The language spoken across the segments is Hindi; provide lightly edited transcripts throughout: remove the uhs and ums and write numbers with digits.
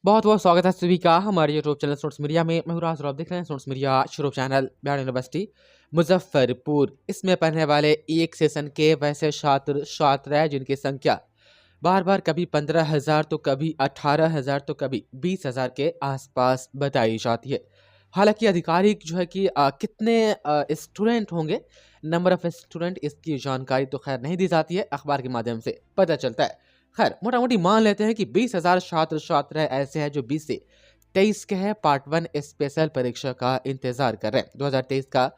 बहुत बहुत स्वागत है सभी का हमारे यूट्यूब चैनल स्टूडेंट्स मीडिया में। मैं हूं राज और आप देख रहे हैं students media YouTube channel. Bihar university Muzaffarpur इसमें पढ़ने वाले एक सेशन के वैसे छात्र छात्र हैं जिनकी संख्या बार बार कभी 15,000 तो कभी 18,000 तो कभी 20,000 के आसपास बताई जाती है। हालांकि आधिकारिक जो है कि कितने स्टूडेंट होंगे, नंबर ऑफ स्टूडेंट, इसकी जानकारी तो खैर नहीं दी जाती है, अखबार के माध्यम से पता चलता है। खैर मोटा मोटी मान लेते हैं कि 20,000 छात्र छात्र ऐसे हैं जो 20 से 23 के हैं पार्ट 1 स्पेशल परीक्षा का इंतजार कर रहे हैं। 2023 का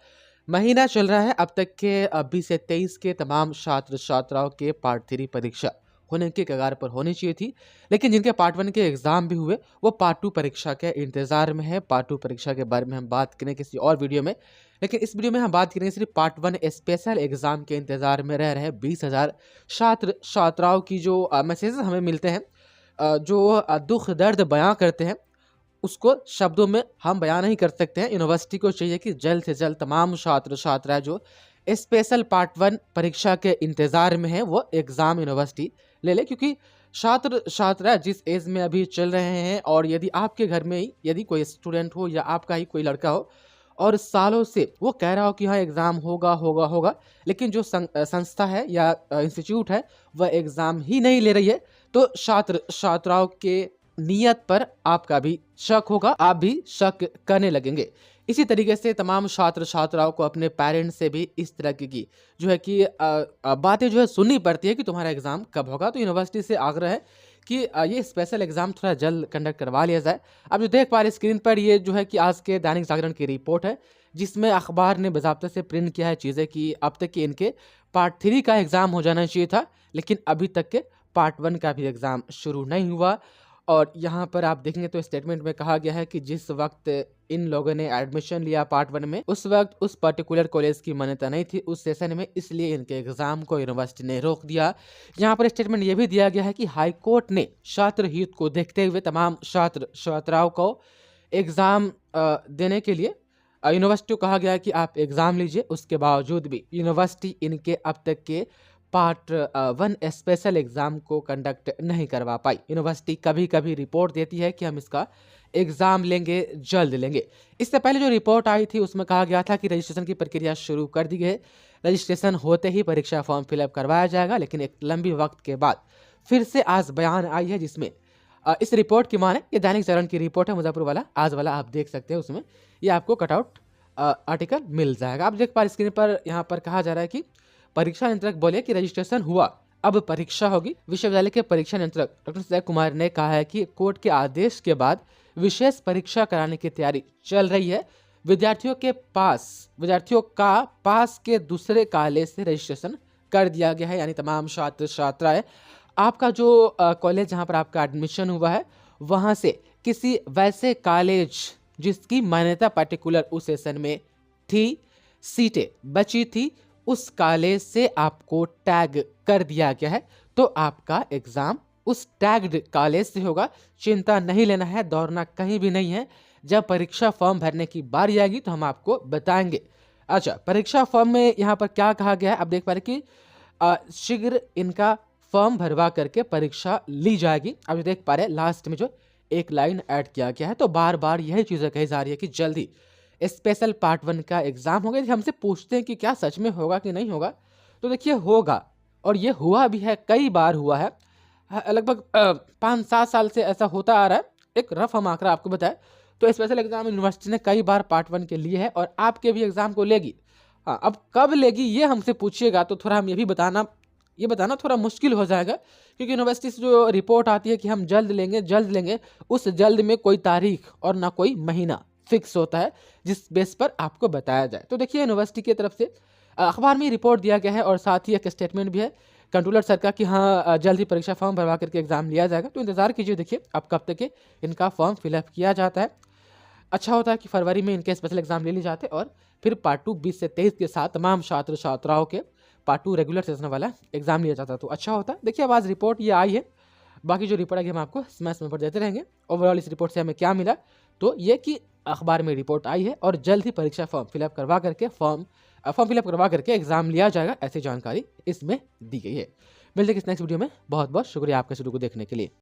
महीना चल रहा है, अब तक के 20 से 23 के तमाम छात्र छात्राओं के पार्ट 3 परीक्षा होने के कगार पर होनी चाहिए थी, लेकिन जिनके पार्ट 1 के एग्जाम भी हुए वो पार्ट 2 परीक्षा के इंतजार में है। पार्ट 2 परीक्षा के बारे में हम बात करें किसी और वीडियो में, लेकिन इस वीडियो में हम बात करेंगे सिर्फ पार्ट 1 स्पेशल एग्जाम के इंतजार में रह रहे 20,000 छात्र छात्राओं की जो मैसेजेस हमें मिलते हैं, जो दुख दर्द बयां करते हैं, उसको शब्दों में हम बयान नहीं कर सकते हैं। यूनिवर्सिटी को चाहिए कि जल्द से जल्द तमाम छात्र छात्रा जो स्पेशल पार्ट 1 परीक्षा के इंतज़ार में है वो एग्ज़ाम यूनिवर्सिटी ले ले, क्योंकि छात्र छात्रा जिस एज में अभी चल रहे हैं, और यदि आपके घर में ही यदि कोई स्टूडेंट हो या आपका ही कोई लड़का हो और सालों से वो कह रहा हो कि हाँ एग्ज़ाम होगा होगा होगा, लेकिन जो संस्था है या इंस्टीट्यूट है वह एग्ज़ाम ही नहीं ले रही है, तो छात्र छात्राओं के नियत पर आपका भी शक होगा, आप भी शक करने लगेंगे। इसी तरीके से तमाम छात्र छात्राओं को अपने पेरेंट्स से भी इस तरह की जो है कि बातें जो है सुननी पड़ती है कि तुम्हारा एग्ज़ाम कब होगा। तो यूनिवर्सिटी से आग्रह है कि ये स्पेशल एग्ज़ाम थोड़ा जल्द कंडक्ट करवा लिया जाए। आप जो देख पा रहे स्क्रीन पर, ये जो है कि आज के दैनिक जागरण की रिपोर्ट है, जिसमें अखबार ने बाज़ाब्ते से प्रिंट किया है चीज़ें कि अब तक के इनके पार्ट 3 का एग्ज़ाम हो जाना चाहिए था, लेकिन अभी तक के पार्ट 1 का भी एग्ज़ाम शुरू नहीं हुआ। और यहाँ पर आप देखेंगे तो स्टेटमेंट में कहा गया है कि जिस वक्त इन लोगों ने एडमिशन लिया पार्ट 1 में, उस वक्त उस पर्टिकुलर कॉलेज की मान्यता नहीं थी उस सेशन में, इसलिए इनके एग्जाम को यूनिवर्सिटी ने रोक दिया। यहाँ पर स्टेटमेंट ये भी दिया गया है कि हाई कोर्ट ने छात्र हित को देखते हुए तमाम छात्र छात्राओं को एग्जाम देने के लिए यूनिवर्सिटी को कहा गया है कि आप एग्जाम लीजिए। उसके बावजूद भी यूनिवर्सिटी इनके अब तक के पार्ट 1 स्पेशल एग्ज़ाम को कंडक्ट नहीं करवा पाई। यूनिवर्सिटी कभी कभी रिपोर्ट देती है कि हम इसका एग्ज़ाम लेंगे, जल्द लेंगे। इससे पहले जो रिपोर्ट आई थी उसमें कहा गया था कि रजिस्ट्रेशन की प्रक्रिया शुरू कर दी गई है, रजिस्ट्रेशन होते ही परीक्षा फॉर्म फिलअप करवाया जाएगा। लेकिन एक लंबी वक्त के बाद फिर से आज बयान आई है, जिसमें इस रिपोर्ट की माने, ये दैनिक जागरण की रिपोर्ट है, मुजफ्फरपुर वाला आज वाला आप देख सकते हैं, उसमें ये आपको कटआउट आर्टिकल मिल जाएगा। आप देख पा स्क्रीन पर, यहाँ पर कहा जा रहा है कि परीक्षा नियंत्रक बोले कि रजिस्ट्रेशन हुआ, अब परीक्षा होगी। विश्वविद्यालय के परीक्षा नियंत्रक डॉक्टर संजय कुमार ने कहा है कि कोर्ट के आदेश के बाद विशेष परीक्षा कराने की तैयारी चल रही है। विद्यार्थियों का पास के दूसरे कॉलेज से रजिस्ट्रेशन कर दिया गया है, यानी तमाम छात्र छात्राएं, आपका जो कॉलेज जहां पर आपका एडमिशन हुआ है वहां से किसी वैसे कॉलेज जिसकी मान्यता पर्टिकुलर उस सेशन में थी, सीटें बची थी, उस कॉलेज से आपको टैग कर दिया गया है, तो आपका एग्जाम उस टैग्ड कॉलेज से होगा। चिंता नहीं लेना है, दौड़ना कहीं भी नहीं है। जब परीक्षा फॉर्म भरने की बारी आएगी तो हम आपको बताएंगे। अच्छा, परीक्षा फॉर्म में यहाँ पर क्या कहा गया है, आप देख पा रहे कि शीघ्र इनका फॉर्म भरवा करके परीक्षा ली जाएगी। आप जो देख पा रहे लास्ट में जो एक लाइन ऐड किया गया है, तो बार बार यही चीज़ें कही जा रही है कि जल्दी स्पेशल पार्ट 1 का एग्जाम होगा। हमसे पूछते हैं कि क्या सच में होगा कि नहीं होगा, तो देखिए होगा, और ये हुआ भी है, कई बार हुआ है, लगभग 5-7 साल से ऐसा होता आ रहा है। एक रफ हम आंकड़ा आपको बताएं तो स्पेशल एग्जाम यूनिवर्सिटी ने कई बार पार्ट 1 के लिए है, और आपके भी एग्जाम को लेगी। हाँ, अब कब लेगी ये हमसे पूछिएगा तो थोड़ा हम ये बताना थोड़ा मुश्किल हो जाएगा, क्योंकि यूनिवर्सिटी से जो रिपोर्ट आती है कि हम जल्द लेंगे, उस जल्द में कोई तारीख और ना कोई महीना फिक्स होता है जिस बेस पर आपको बताया जाए। तो देखिए यूनिवर्सिटी की तरफ से अखबार में रिपोर्ट दिया गया है, और साथ ही एक स्टेटमेंट भी है कंट्रोलर सर का कि हाँ जल्द ही परीक्षा फॉर्म भरवा करके एग्जाम लिया जाएगा। तो इंतजार कीजिए, देखिए अब कब तक इनका फॉर्म फिलअप किया जाता है। अच्छा होता है कि फरवरी में इनके स्पेशल एग्जाम ले ली जाते, और फिर पार्ट 2 20 से 23 के साथ तमाम छात्र छात्राओं के पार्ट 2 रेगुलर सेशन वाला एग्जाम लिया जाता, तो अच्छा होता है। देखिए अब आज रिपोर्ट ये आई है, बाकी जो रिपोर्ट आएगी हम आपको समय समय पर देते रहेंगे। ओवरऑल इस रिपोर्ट से हमें क्या मिला, तो ये कि अखबार में रिपोर्ट आई है और जल्द ही परीक्षा फॉर्म फिलअप करवा करके एग्जाम लिया जाएगा, ऐसी जानकारी इसमें दी गई है। मिलते हैं नेक्स्ट वीडियो में। बहुत बहुत शुक्रिया आपका वीडियो को देखने के लिए।